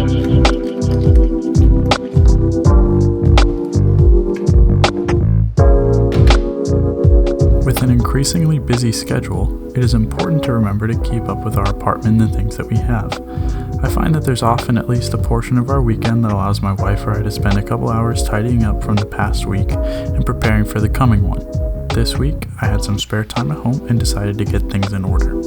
With an increasingly busy schedule, it is important to remember to keep up with our apartment and the things that we have. I find that there's often at least a portion of our weekend that allows my wife or I to spend a couple hours tidying up from the past week and preparing for the coming one. This week, I had some spare time at home and decided to get things in order.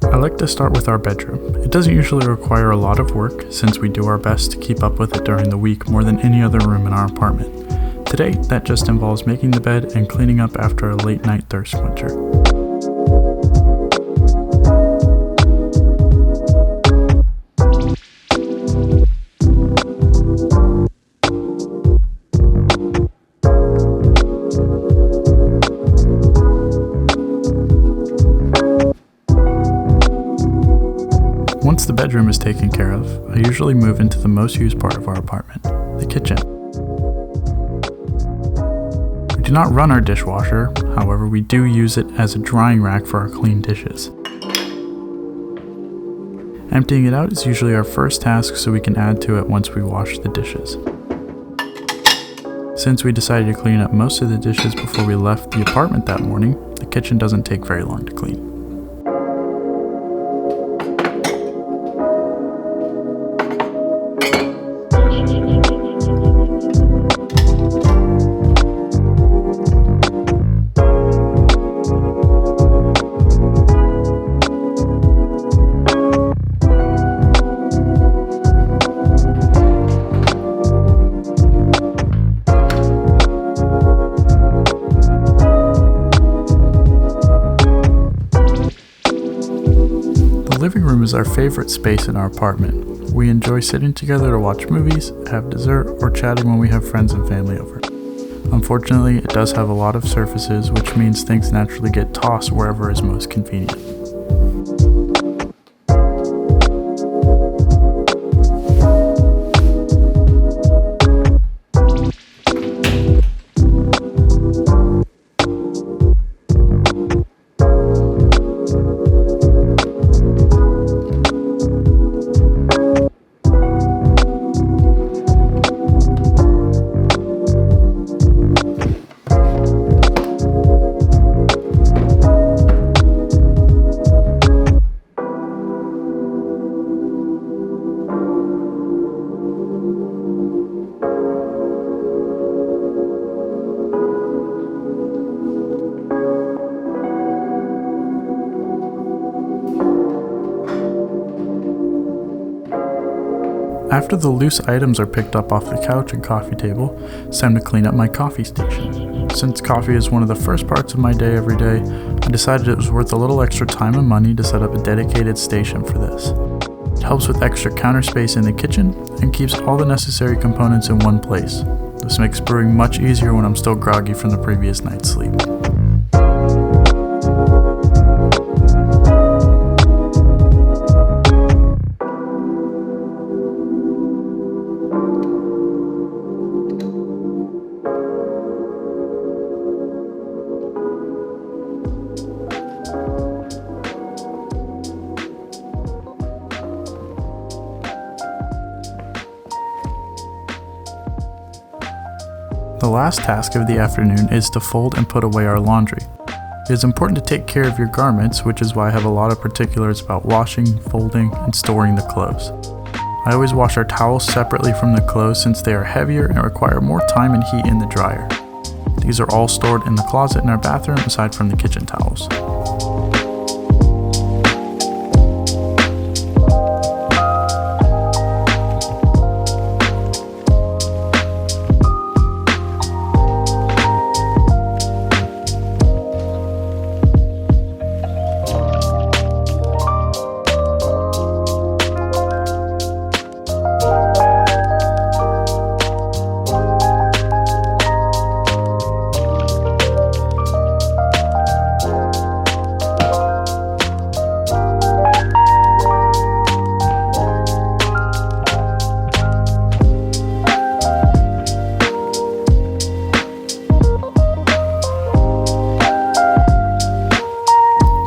I like to start with our bedroom. It doesn't usually require a lot of work since we do our best to keep up with it during the week more than any other room in our apartment. Today, that just involves making the bed and cleaning up after a late night thirst quencher. Once the bedroom is taken care of, I usually move into the most used part of our apartment, the kitchen. We do not run our dishwasher, however we do use it as a drying rack for our clean dishes. Emptying it out is usually our first task so we can add to it once we wash the dishes. Since we decided to clean up most of the dishes before we left the apartment that morning, the kitchen doesn't take very long to clean. The living room is our favorite space in our apartment. We enjoy sitting together to watch movies, have dessert, or chatting when we have friends and family over. Unfortunately, it does have a lot of surfaces, which means things naturally get tossed wherever is most convenient. After the loose items are picked up off the couch and coffee table, it's time to clean up my coffee station. Since coffee is one of the first parts of my day every day, I decided it was worth a little extra time and money to set up a dedicated station for this. It helps with extra counter space in the kitchen and keeps all the necessary components in one place. This makes brewing much easier when I'm still groggy from the previous night's sleep. The last task of the afternoon is to fold and put away our laundry. It is important to take care of your garments, which is why I have a lot of particulars about washing, folding, and storing the clothes. I always wash our towels separately from the clothes since they are heavier and require more time and heat in the dryer. These are all stored in the closet in our bathroom aside from the kitchen towels.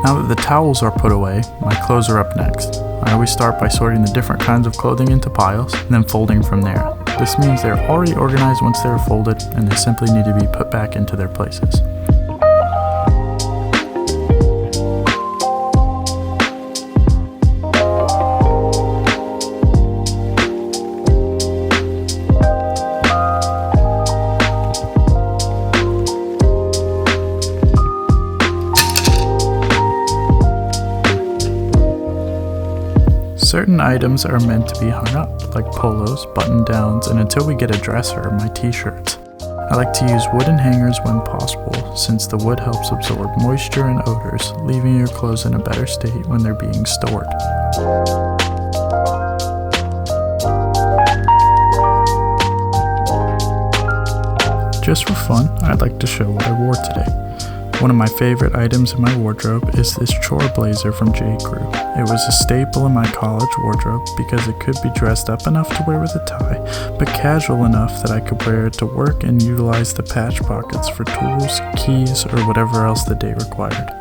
Now that the towels are put away, my clothes are up next. I always start by sorting the different kinds of clothing into piles, and then folding from there. This means they're already organized once they're folded, and they simply need to be put back into their places. Certain items are meant to be hung up, like polos, button-downs, and until we get a dresser, my t-shirts. I like to use wooden hangers when possible, since the wood helps absorb moisture and odors, leaving your clothes in a better state when they're being stored. Just for fun, I'd like to show what I wore today. One of my favorite items in my wardrobe is this chore blazer from J. Crew. It was a staple in my college wardrobe because it could be dressed up enough to wear with a tie, but casual enough that I could wear it to work and utilize the patch pockets for tools, keys, or whatever else the day required.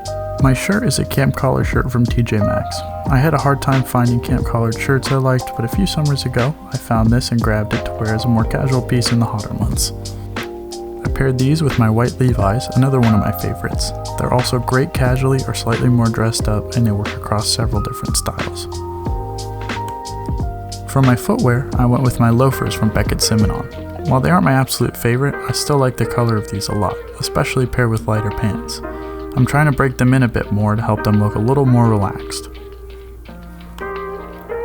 My shirt is a camp collar shirt from TJ Maxx. I had a hard time finding camp collared shirts I liked, but a few summers ago, I found this and grabbed it to wear as a more casual piece in the hotter months. I paired these with my white Levi's, another one of my favorites. They're also great casually or slightly more dressed up, and they work across several different styles. For my footwear, I went with my loafers from Beckett Simonon. While they aren't my absolute favorite, I still like the color of these a lot, especially paired with lighter pants. I'm trying to break them in a bit more to help them look a little more relaxed.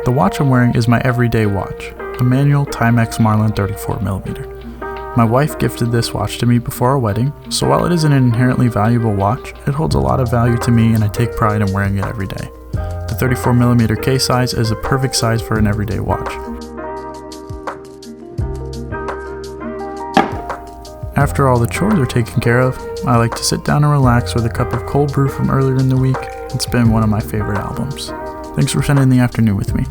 The watch I'm wearing is my everyday watch, a manual Timex Marlin 34mm. My wife gifted this watch to me before our wedding, so while it isn't an inherently valuable watch, it holds a lot of value to me and I take pride in wearing it every day. The 34mm case size is a perfect size for an everyday watch. After all the chores are taken care of, I like to sit down and relax with a cup of cold brew from earlier in the week and spin one of my favorite albums. Thanks for spending the afternoon with me.